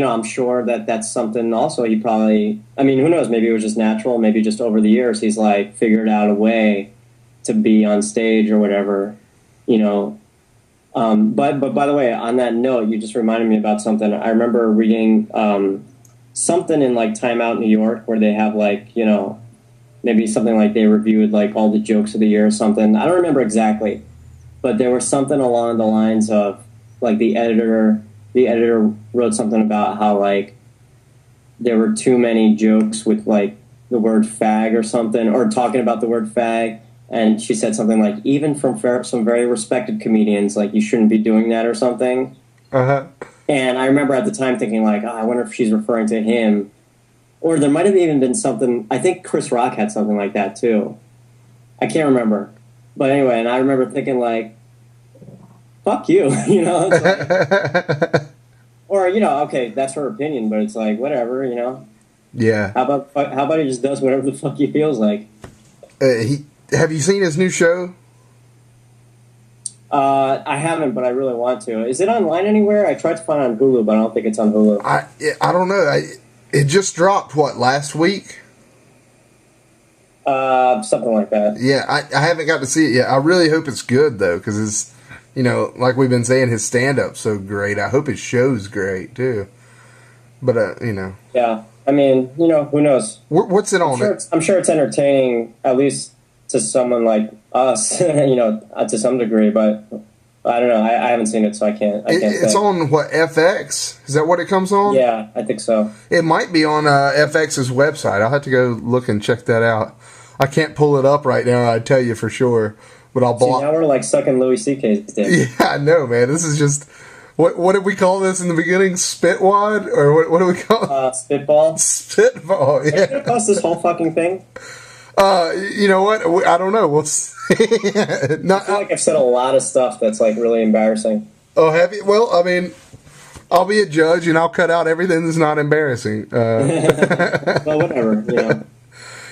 I'm sure that that's something also he probably, I mean, who knows, maybe it was just natural, maybe just over the years he's like figured out a way to be on stage or whatever, you know. But by the way, on that note, you just reminded me about something. I remember reading something in like Time Out New York where they have like, you know, maybe something like they reviewed like all the jokes of the year or something. I don't remember exactly, but there was something along the lines of like the editor wrote something about how like there were too many jokes with like the word fag or something, or talking about the word fag. And she said something like, even from some very respected comedians, like, you shouldn't be doing that or something. Uh-huh. And I remember at the time thinking, like, I wonder if she's referring to him. Or there might have even been something, I think Chris Rock had something like that, too. I can't remember. But anyway, and I remember thinking, like, fuck you, you know? It's like, or, you know, okay, that's her opinion, but it's like, whatever, you know? Yeah. How about he just does whatever the fuck he feels like? Have you seen his new show? I haven't, but I really want to. Is it online anywhere? I tried to find it on Hulu, but I don't think it's on Hulu. I don't know. It just dropped, last week? Something like that. Yeah, I haven't got to see it yet. I really hope it's good, though, because it's, you know, like we've been saying, his stand-up's so great. I hope his show's great, too. But, you know. Yeah. I mean, you know, who knows? What's it on? I'm sure it's entertaining, at least to someone like us, you know, to some degree, but I don't know. I haven't seen it, so I can't It's say. on, FX? Is that what it comes on? Yeah, I think so. It might be on FX's website. I'll have to go look and check that out. I can't pull it up right now, I'd tell you for sure. But I'll block. See, now we're like sucking Louis C.K.'s dick. Yeah, I know, man. This is just... What did we call this in the beginning? Spitwad? Or what do we call it? Spitball? Spitball, yeah. Are you going to post this whole fucking thing? You know what? I don't know. We'll see. I feel like I've said a lot of stuff that's like really embarrassing. Oh, have you? Well, I mean, I'll be a judge and I'll cut out everything that's not embarrassing. Well, whatever, you know.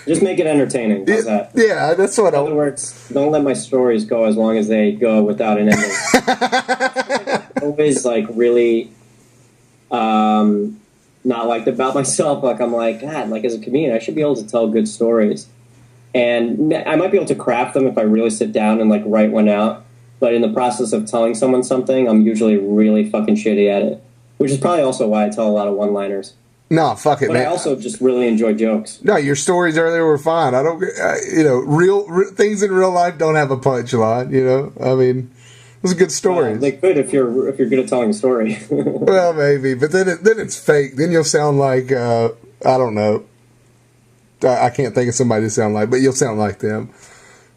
Just make it entertaining. How's that? Yeah, that's what In other words, don't let my stories go as long as they go without an ending. Always like really not liked about myself. Like I'm like, God, like as a comedian, I should be able to tell good stories. And I might be able to craft them if I really sit down and like write one out. But in the process of telling someone something, I'm usually really fucking shitty at it. Which is probably also why I tell a lot of one-liners. No, fuck it, but man. I also just really enjoy jokes. No, your stories earlier were fine. I don't, you know, real things in real life don't have a punchline. You know, I mean, it was a good story. They could if you're good at telling a story. Well, maybe, but then it's fake. Then you'll sound like I don't know. I can't think of somebody to sound like, but you'll sound like them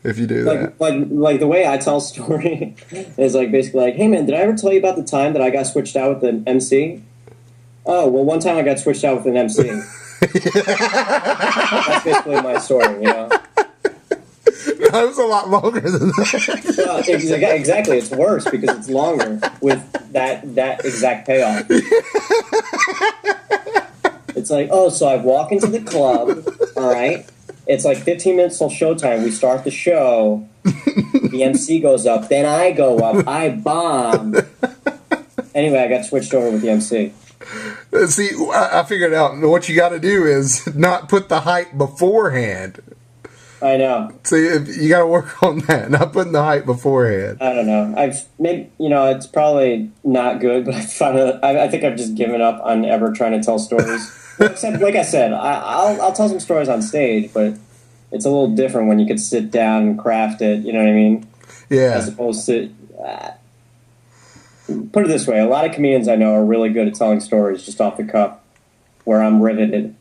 if you do that. Like the way I tell a story is like basically like, hey man, did I ever tell you about the time that I got switched out with an MC? Oh, well, one time I got switched out with an MC. That's basically my story, you know? That was a lot longer than that. Well, exactly. It's worse because it's longer with that exact payoff. It's like, oh, so I walk into the club, all right? It's like 15 minutes till showtime. We start the show. The MC goes up. Then I go up. I bomb. Anyway, I got switched over with the MC. See, I figured out what you got to do is not put the hype beforehand. I know. See, you got to work on that, not putting the hype beforehand. I don't know. It's probably not good, but I think I've just given up on ever trying to tell stories. Except, like I said, I'll tell some stories on stage, but it's a little different when you could sit down and craft it. You know what I mean? Yeah. As opposed to. Put it this way, a lot of comedians I know are really good at telling stories just off the cuff, where I'm riveted.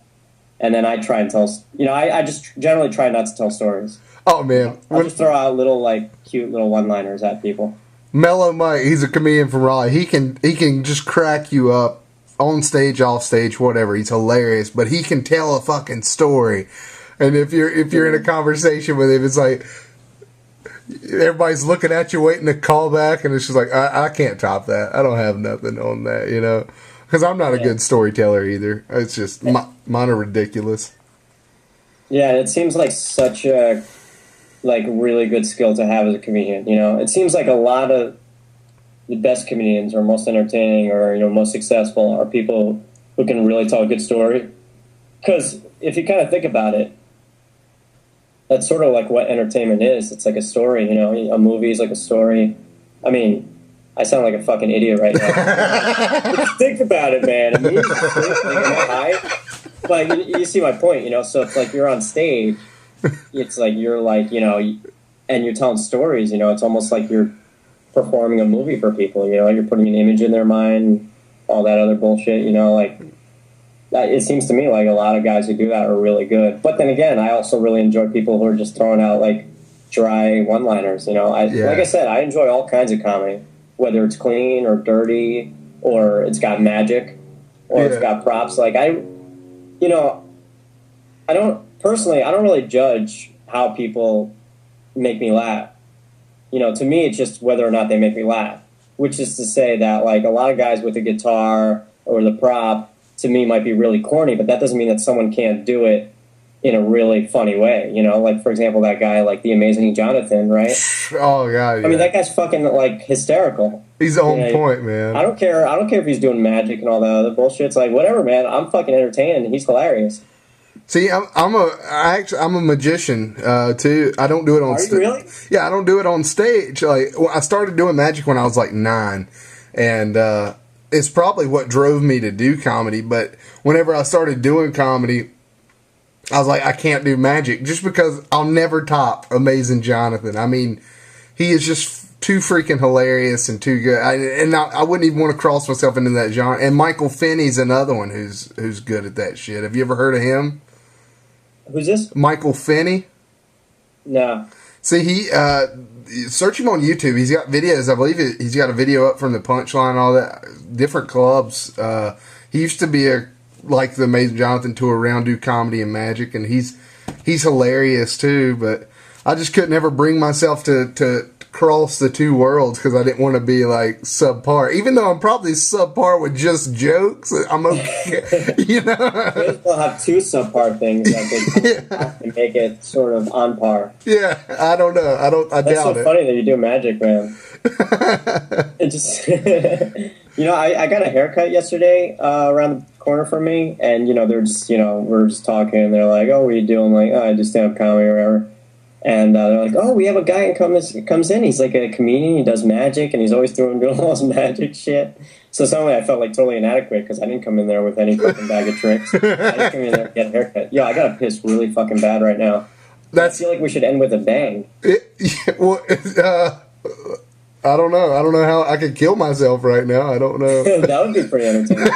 And then I try and tell, I just generally try not to tell stories. Oh, man. I'll just throw out little, like, cute little one-liners at people. Mellow Mike, he's a comedian from Raleigh. He can just crack you up on stage, off stage, whatever. He's hilarious, but he can tell a fucking story. And if you're in a conversation with him, it's like... everybody's looking at you waiting to call back, and it's just like, I can't top that. I don't have nothing on that, you know? Because I'm not a good storyteller either. It's just, mine are ridiculous. Yeah, it seems like such a, like, really good skill to have as a comedian, you know? It seems like a lot of the best comedians or most entertaining or, most successful are people who can really tell a good story. Because if you kind of think about it, that's sort of like what entertainment is. It's like a story, you know. A movie is like a story. I mean, I sound like a fucking idiot right now. Think about it, man. A movie is a story, like, am I high? Like, you see my point, you know. So it's like you're on stage. It's like you're like, you know, and you're telling stories. You know, it's almost like you're performing a movie for people. You know, you're putting an image in their mind, all that other bullshit. You know, like. It seems to me like a lot of guys who do that are really good. But then again, I also really enjoy people who are just throwing out like dry one-liners. You know, like I said, I enjoy all kinds of comedy, whether it's clean or dirty, or it's got magic, or it's got props. Like I don't really judge how people make me laugh. You know, to me, it's just whether or not they make me laugh. Which is to say that like a lot of guys with a guitar or the prop, to me, might be really corny, but that doesn't mean that someone can't do it in a really funny way. You know, like, for example, that guy, like, The Amazing Jonathan, right? Oh, God, yeah. I mean, that guy's fucking, like, hysterical. He's on point, man. I don't care if he's doing magic and all that other bullshit. It's like, whatever, man. I'm fucking entertained, and he's hilarious. See, I'm a magician, too. I don't do it on stage. Are you really? Yeah, I don't do it on stage. Like, I started doing magic when I was, like, 9, and, it's probably what drove me to do comedy, but whenever I started doing comedy, I was like, I can't do magic just because I'll never top Amazing Jonathan. I mean, he is just too freaking hilarious and too good. I wouldn't even want to cross myself into that genre. And Michael Finney's another one who's good at that shit. Have you ever heard of him? Who's this? Michael Finney? No. See, he search him on YouTube. He's got videos. I believe he's got a video up from the Punchline and all that. Different clubs. He used to be like the Amazing Jonathan, tour around, do comedy and magic, and he's hilarious too. But I just couldn't ever bring myself to cross the two worlds because I didn't want to be like subpar. Even though I'm probably subpar with just jokes, I'm okay. You know, we'll have two subpar things that they make it sort of on par. Yeah, I don't know. I doubt it. That's so funny that you do magic, man. It just, you know, I got a haircut yesterday around the corner from me, and you know, they're just, you know, we're just talking, and they're like, "Oh, what are you doing?" I'm like, "Oh, I do stand-up comedy or whatever." And they're like, "Oh, we have a guy who comes in. He's like a comedian. He does magic, and he's always doing all this magic shit." So suddenly I felt like totally inadequate because I didn't come in there with any fucking bag of tricks. I just came in there to get a haircut. Yo, I got to piss really fucking bad right now. I feel like we should end with a bang. I don't know. I don't know how I could kill myself right now. I don't know. That would be pretty entertaining.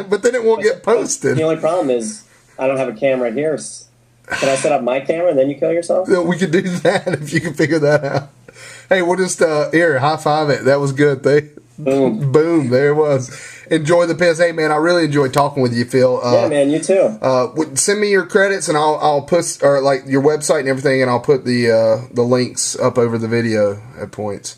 But then it won't get posted. The only problem is I don't have a camera here. Can I set up my camera and then you kill yourself? We could do that if you can figure that out. Hey, we'll just, here, high five it. That was good. Boom. Boom. There it was. Enjoy the piss. Hey, man, I really enjoyed talking with you, Phil. Yeah, man, you too. Send me your credits and I'll put, or like your website and everything, and I'll put the links up over the video at points.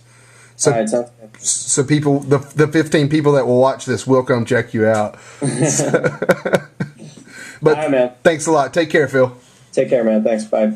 So, all right, sounds good. So people, the 15 people that will watch this will come check you out. But all right, man. Thanks a lot. Take care, Phil. Take care, man. Thanks. Bye.